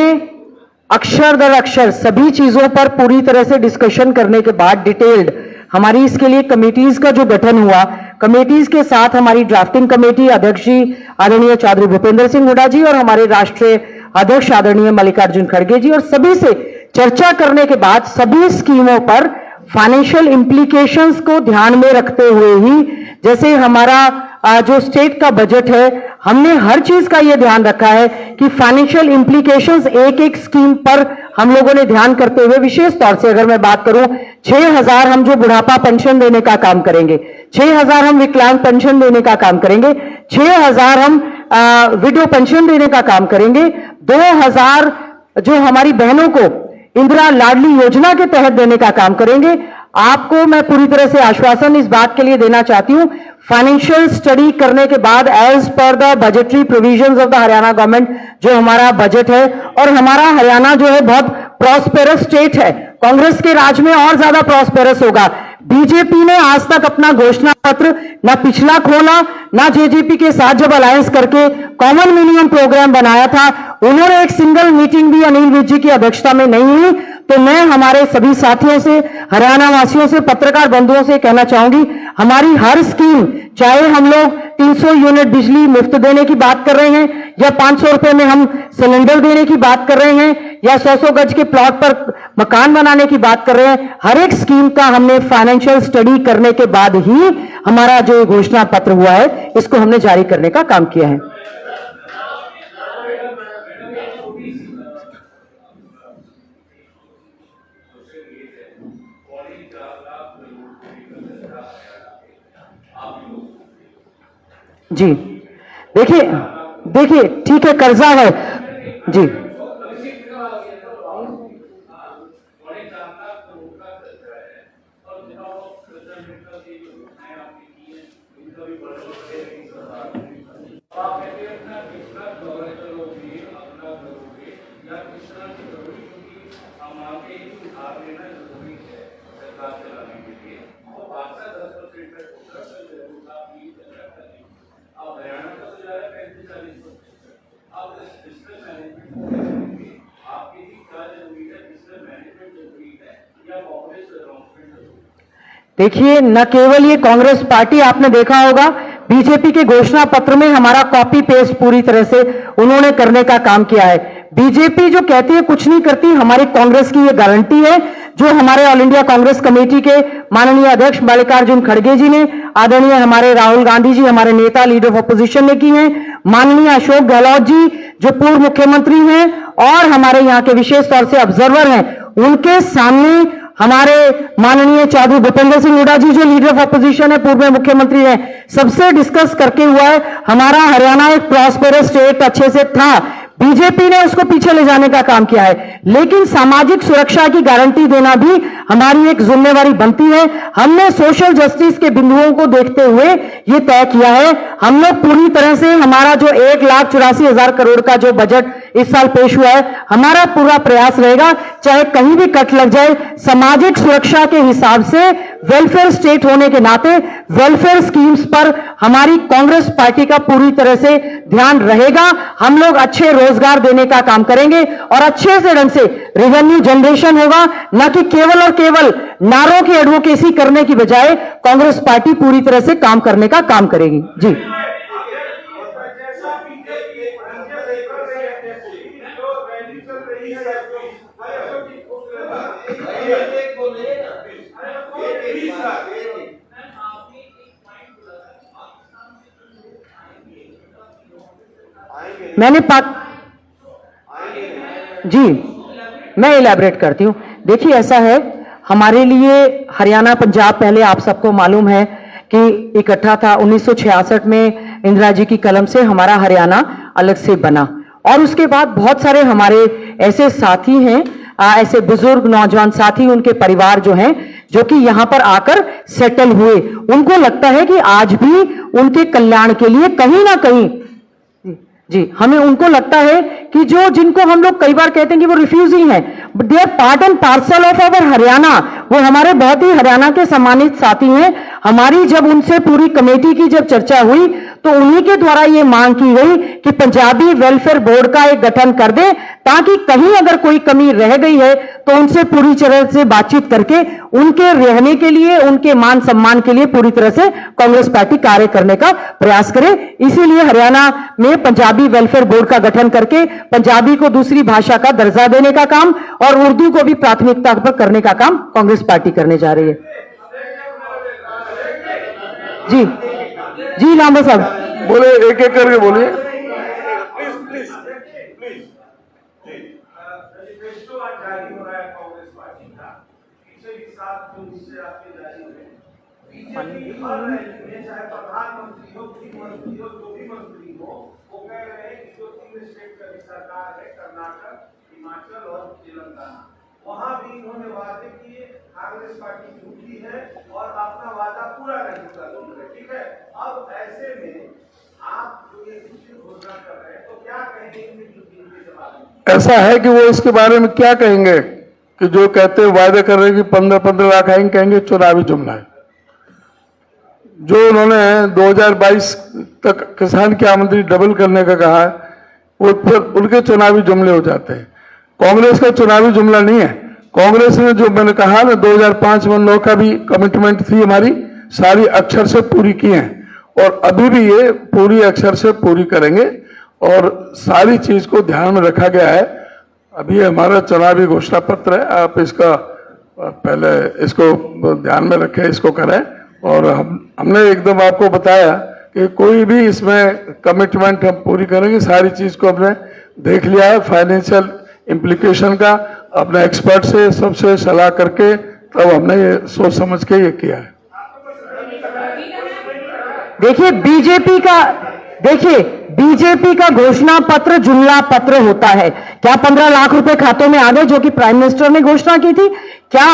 अक्षर दर अक्षर सभी चीजों पर पूरी तरह से डिस्कशन करने के बाद डिटेल्ड हमारी इसके लिए कमेटीज का जो गठन हुआ, कमेटीज के साथ हमारी ड्राफ्टिंग कमेटी अध्यक्ष जी आदरणीय चौधरी भूपेंद्र सिंह हुड्डा जी और हमारे राष्ट्रीय अध्यक्ष आदरणीय मल्लिकार्जुन खड़गे जी और सभी से चर्चा करने के बाद सभी स्कीमों पर फाइनेंशियल इंप्लीकेशंस को ध्यान में रखते हुए ही, जैसे हमारा जो स्टेट का बजट है, हमने हर चीज का यह ध्यान रखा है कि फाइनेंशियल इंप्लीकेशंस एक एक स्कीम पर हम लोगों ने ध्यान करते हुए, विशेष तौर से अगर मैं बात करूं, 6,000 हम जो बुढ़ापा पेंशन देने का काम करेंगे, 6,000 हम विकलांग पेंशन देने का काम करेंगे, 6,000 हम विडो पेंशन देने का काम करेंगे, 2,000 जो हमारी बहनों को इंदिरा लाडली योजना के तहत देने का काम करेंगे। आपको मैं पूरी तरह से आश्वासन इस बात के लिए देना चाहती हूं, फाइनेंशियल स्टडी करने के बाद as per the budgetary provisions of the Haryana government जो हमारा बजट है, और हमारा हरियाणा जो है बहुत प्रॉस्पेरस स्टेट है, कांग्रेस के राज में और ज्यादा प्रॉस्पेरस होगा। बीजेपी ने आज तक अपना घोषणा पत्र ना पिछला खोला, ना जेजेपी के साथ जब अलायंस करके कॉमन मिनिमम प्रोग्राम बनाया था, उन्होंने एक सिंगल मीटिंग भी अनिल विज जी की अध्यक्षता में नहीं हुई। तो मैं हमारे सभी साथियों से, हरियाणा वासियों से, पत्रकार बंधुओं से कहना चाहूंगी, हमारी हर स्कीम, चाहे हम लोग 300 यूनिट बिजली मुफ्त देने की बात कर रहे हैं, या 500 रुपए में हम सिलेंडर देने की बात कर रहे हैं, या 100 गज के प्लॉट पर मकान बनाने की बात कर रहे हैं, हर एक स्कीम का हमने फाइनेंशियल स्टडी करने के बाद ही हमारा जो घोषणा पत्र हुआ है, इसको हमने जारी करने का काम किया है। जी देखिए ठीक है, कर्जा है जी। देखिए, न केवल ये कांग्रेस पार्टी, आपने देखा होगा बीजेपी के घोषणा पत्र में हमारा कॉपी पेस्ट पूरी तरह से उन्होंने करने का काम किया है। बीजेपी जो कहती है कुछ नहीं करती, हमारी कांग्रेस की ये गारंटी है, जो हमारे ऑल इंडिया कांग्रेस कमेटी के माननीय अध्यक्ष मल्लिकार्जुन खड़गे जी ने, आदरणीय हमारे राहुल गांधी जी, हमारे नेता लीडर ऑफ अपोजिशन ने की है, माननीय अशोक गहलोत जी जो पूर्व मुख्यमंत्री हैं और हमारे यहाँ के विशेष तौर से ऑब्जर्वर हैं, उनके सामने हमारे माननीय चौधरी भूपेंद्र सिंह हुड्डा जी जो लीडर ऑफ अपोजिशन है, पूर्व मुख्यमंत्री हैं, सबसे डिस्कस करके हुआ है। हमारा हरियाणा एक प्रॉस्पेरस स्टेट अच्छे से था, बीजेपी ने उसको पीछे ले जाने का काम किया है, लेकिन सामाजिक सुरक्षा की गारंटी देना भी हमारी एक जिम्मेवारी बनती है। हमने सोशल जस्टिस के बिंदुओं को देखते हुए ये तय किया है, हम लोग पूरी तरह से, हमारा जो 1,84,000 करोड़ का जो बजट इस साल पेश हुआ है, हमारा पूरा प्रयास रहेगा, चाहे कहीं भी कट लग जाए, सामाजिक सुरक्षा के हिसाब से वेलफेयर स्टेट होने के नाते वेलफेयर स्कीम्स पर हमारी कांग्रेस पार्टी का पूरी तरह से ध्यान रहेगा। हम लोग अच्छे रोजगार देने का काम करेंगे और अच्छे से ढंग से रेवेन्यू जनरेशन होगा, न कि केवल और केवल नारों की एडवोकेसी करने की बजाय कांग्रेस पार्टी पूरी तरह से काम करने का काम करेगी। जी मैंने जी मैं इलैबोरेट करती हूं। देखिए, ऐसा है, हमारे लिए हरियाणा पंजाब पहले आप सबको मालूम है कि इकट्ठा था। 1966 में इंदिरा जी की कलम से हमारा हरियाणा अलग से बना, और उसके बाद बहुत सारे हमारे ऐसे साथी हैं, ऐसे बुजुर्ग नौजवान साथी, उनके परिवार जो हैं, जो कि यहां पर आकर सेटल हुए। उनको लगता है कि आज भी उनके कल्याण के लिए कहीं ना कहीं, जी हमें उनको लगता है कि जो जिनको हम लोग कई बार कहते हैं कि वो रिफ्यूजी हैं, they are part and parcel of our Haryana, वो हमारे बहुत ही हरियाणा के सम्मानित साथी हैं। हमारी जब उनसे पूरी कमेटी की जब चर्चा हुई तो उन्हीं के द्वारा ये मांग की गई कि पंजाबी वेलफेयर बोर्ड का एक गठन कर दे, ताकि कहीं अगर कोई कमी रह गई है तो उनसे पूरी तरह से बातचीत करके उनके रहने के लिए, उनके मान सम्मान के लिए पूरी तरह से कांग्रेस पार्टी कार्य करने का प्रयास करे। इसीलिए हरियाणा में पंजाबी वेलफेयर बोर्ड का गठन करके पंजाबी को दूसरी भाषा का दर्जा देने का काम और उर्दू को भी प्राथमिकता पर करने का काम कांग्रेस पार्टी करने जा रही है। जी लांबा साहब बोले, एक एक करके बोलिए। प्रधानमंत्री हो, गृहमंत्री हो, जो भी मंत्री हो, वो कह रहे हैं कि जो 3 स्टेट की सरकार है, कर्नाटक, हिमाचल और तेलंगाना, वहां भी इन्होंने वादे किए, कांग्रेस पार्टी झूठी है और अपना वादा पूरा नहीं कर रही है। ठीक है, अब ऐसे में आप जो ये झूठी घोषणा कर रहे हैं, तो क्या कहेंगे इनकी झूठी के बारे में? ऐसा है कि वो इसके बारे में क्या कहेंगे कि जो कहते हैं वायदे कर रहे हैं कि 15-15 लाख आएंगे, कहेंगे चुनावी जुमला है। जो उन्होंने 2022 तक किसान की आमदनी डबल करने का कहा है, वो उनके चुनावी जुमले हो जाते हैं। कांग्रेस का चुनावी जुमला नहीं है। कांग्रेस ने जो मैंने कहा ना 2005 में 9 का भी कमिटमेंट थी हमारी, सारी अक्षर से पूरी की है और अभी भी ये पूरी अक्षर से पूरी करेंगे और सारी चीज को ध्यान में रखा गया है। अभी हमारा चुनावी घोषणा पत्र है, आप इसका पहले इसको ध्यान में रखें, इसको करें। और हमने एकदम आपको बताया कि कोई भी इसमें कमिटमेंट हम पूरी करेंगे, सारी चीज को हमने देख लिया है, फाइनेंशियल इम्प्लीकेशन का अपने एक्सपर्ट से सबसे सलाह करके तब हमने ये सोच समझ के ये किया है। देखिए बीजेपी का घोषणा पत्र जुमला पत्र होता है। क्या 15 लाख रुपए खातों में आ गए जो कि प्राइम मिनिस्टर ने घोषणा की थी? क्या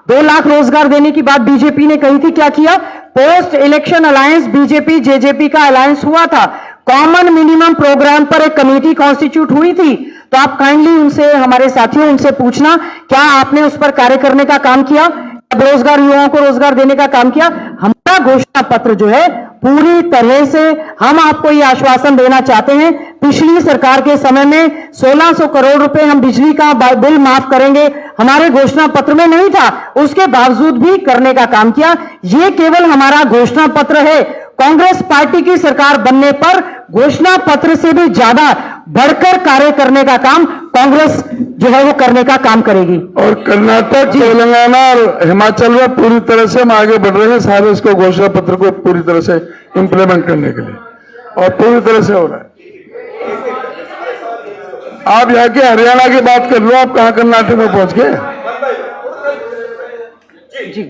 2 लाख रोजगार देने की बात बीजेपी ने कही थी? क्या किया? Post election alliance BJP JJP का अलायंस हुआ था, कॉमन मिनिमम प्रोग्राम पर एक कमेटी कॉन्स्टिट्यूट हुई थी। तो आप काइंडली उनसे, हमारे साथियों, उनसे पूछना क्या आपने उस पर कार्य करने का काम किया? बेरोजगार युवाओं को रोजगार देने का काम किया? हमारा घोषणा पत्र जो है पूरी तरह से हम आपको ये आश्वासन देना चाहते हैं, पिछली सरकार के समय में 1600 करोड़ रुपए हम बिजली का बिल माफ करेंगे, हमारे घोषणा पत्र में नहीं था, उसके बावजूद भी करने का काम किया। ये केवल हमारा घोषणा पत्र है। कांग्रेस पार्टी की सरकार बनने पर घोषणा पत्र से भी ज्यादा बढ़कर कार्य करने का काम कांग्रेस जो है वो करने का काम करेगी। और कर्नाटक, तेलंगाना और हिमाचल में पूरी तरह से हम आगे बढ़ रहे हैं, सारे इसको घोषणा पत्र को पूरी तरह से इंप्लीमेंट करने के लिए, और पूरी तरह से हो रहा है। आप यहाँ के हरियाणा की बात कर लो, आप कहाँ कर्नाटक में पहुंच गए? जी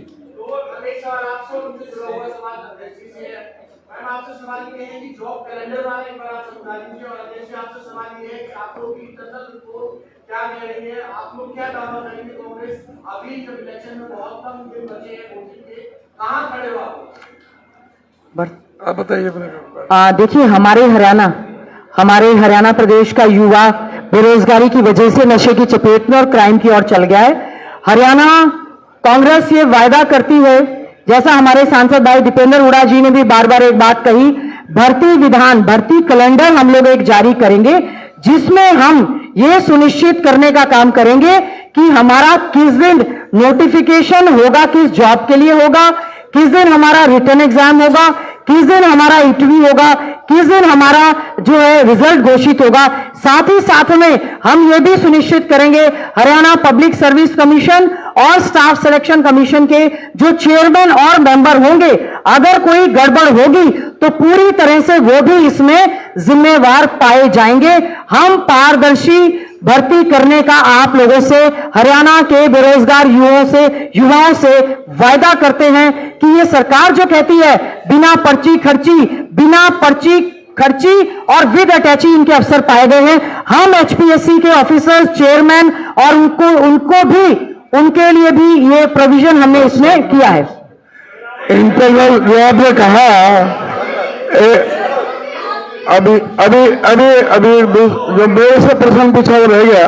आपसे सवाल ये है कि जॉब कैलेंडर वाले एक बार आप समझा दीजिए और अध्यक्ष जी आपसे सवाल ये है कि आप लोग की इंटरनल रिपोर्ट क्या कह रही है, आप लोग क्या दावा करेंगे? कांग्रेस अभी जब इलेक्शन में बहुत कम दिन बचे हैं वोटिंग के, कहां खड़े हो आप? आप बताइए। देखिए हमारे हरियाणा प्रदेश का युवा बेरोजगारी की वजह से नशे की चपेट में और क्राइम की ओर चल गया है। हरियाणा कांग्रेस ये वायदा करती है, जैसा हमारे सांसद भाई दीपेंद्र हुडा जी ने भी बार बार एक बात कही, भर्ती कैलेंडर हम लोग एक जारी करेंगे जिसमें हम ये सुनिश्चित करने का काम करेंगे कि हमारा किस दिन नोटिफिकेशन होगा, किस जॉब के लिए होगा, किस दिन हमारा रिटर्न एग्जाम होगा, किस दिन हमारा इंटरव्यू होगा, किस दिन हमारा जो है रिजल्ट घोषित होगा। साथ ही साथ में हम ये भी सुनिश्चित करेंगे हरियाणा पब्लिक सर्विस कमीशन और स्टाफ सिलेक्शन कमीशन के जो चेयरमैन और मेंबर होंगे, अगर कोई गड़बड़ होगी तो पूरी तरह से वो भी इसमें जिम्मेवार पाए जाएंगे। हम पारदर्शी भर्ती करने का आप लोगों से, हरियाणा के बेरोजगार युवाओं से वायदा करते हैं कि ये सरकार जो कहती है बिना पर्ची खर्ची और विद अटैची इनके अफसर पाए गए हैं, हम एचपीएससी के ऑफिसर्स, चेयरमैन और उनको भी, उनके लिए भी ये प्रोविजन हमने इसमें किया है। इंटरनल जो आपने कहा अभी जो मेरे से प्रश्न पूछा वो रह गया।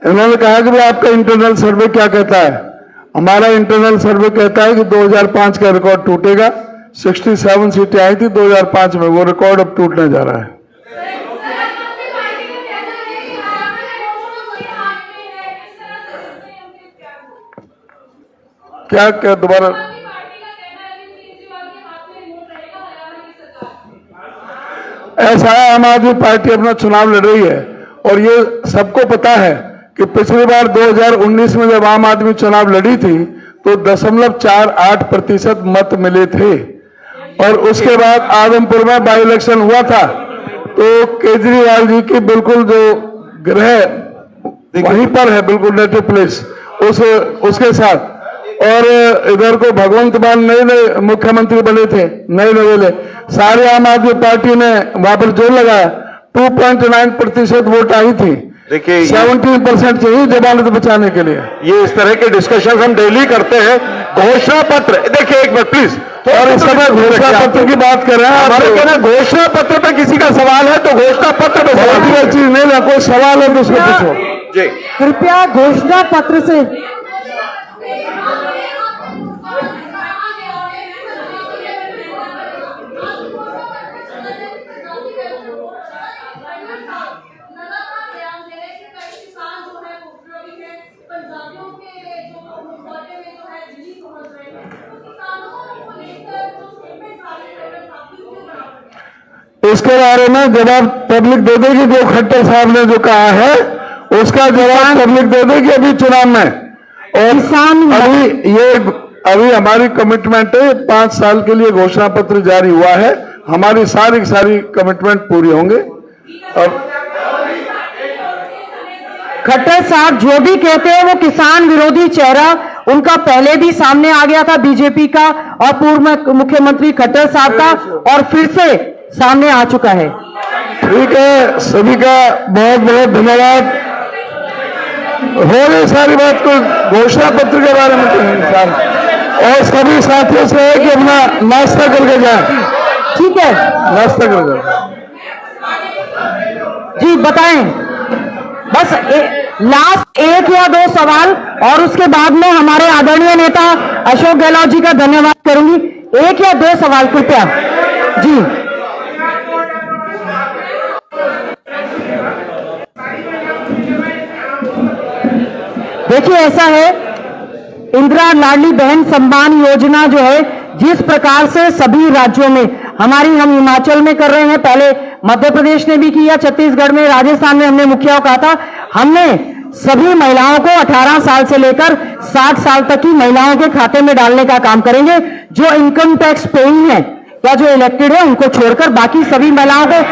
इन्होंने कहा कि भाई आपका इंटरनल सर्वे क्या कहता है? हमारा इंटरनल सर्वे कहता है कि 2005 का रिकॉर्ड टूटेगा। 67 सीटें आई थी 2005 में, वो रिकॉर्ड अब टूटने जा रहा है। क्या दोबारा? ऐसा है, आम आदमी पार्टी अपना चुनाव लड़ रही है और ये सबको पता है कि पिछली बार 2019 में जब आम आदमी चुनाव लड़ी थी तो 0.48% मत मिले थे, और उसके बाद आदमपुर में बाई इलेक्शन हुआ था तो केजरीवाल जी की बिल्कुल जो गृह वहीं पर है, बिल्कुल नेटिव प्लेस उसके साथ, और इधर को भगवंत मान नए मुख्यमंत्री बने थे, नए नवेले, सारे आम आदमी पार्टी ने वहां पर जोर लगाया। 2.9% वोट आई थी। देखिए 17% चाहिए जमानत बचाने के लिए। ये इस तरह के डिस्कशन हम डेली करते हैं। घोषणा पत्र, देखिए एक मिनट प्लीज, और इस समय घोषणा पत्र की बात कर रहे हैं। हमारे कहना घोषणा पत्र पे किसी का सवाल है तो घोषणा पत्र पे सवाल चीज नहीं ना, कोई सवाल है तो उसको पूछो जी। कृपया घोषणा पत्र से किसान जो है उपद्रवी है, पंजाबियों समझ रहे हैं, तो किसानों को लेकर जो स्टेटमेंट वाले कर रहे हैं, काफी क्यों बना? इसके बारे में जवाब पब्लिक दे देगी। जो खट्टर साहब ने जो कहा है उसका जवाब पब्लिक दे देगी अभी चुनाव में। और किसान अभी हमारी कमिटमेंट है, 5 साल के लिए घोषणा पत्र जारी हुआ है, हमारी सारी कमिटमेंट पूरी होंगे। और खट्टर साहब जो भी कहते हैं वो किसान विरोधी चेहरा उनका पहले भी सामने आ गया था, बीजेपी का और पूर्व मुख्यमंत्री खट्टर साहब का, और फिर से सामने आ चुका है। ठीक है, सभी का बहुत बहुत धन्यवाद। हो गई सारी बात को घोषणा पत्र के बारे में तो इंसान और सभी साथियों से है कि अपना नाश्ता करके जाए। ठीक है नाश्ता करके जाए। जी बताएं, बस लास्ट 1 या 2 सवाल और उसके बाद में हमारे आदरणीय नेता अशोक गहलोत जी का धन्यवाद करूंगी। 1 या 2 सवाल कृपया। जी देखिए, ऐसा है, इंदिरा लाडली बहन सम्मान योजना जो है, जिस प्रकार से सभी राज्यों में हम हिमाचल में कर रहे हैं, पहले मध्य प्रदेश ने भी किया, छत्तीसगढ़ में, राजस्थान में हमने मुखिया को कहा था, हमने सभी महिलाओं को 18 साल से लेकर 60 साल तक की महिलाओं के खाते में डालने का काम करेंगे। जो इनकम टैक्स पेइंग है या जो इलेक्टेड है उनको छोड़कर बाकी सभी महिलाओं को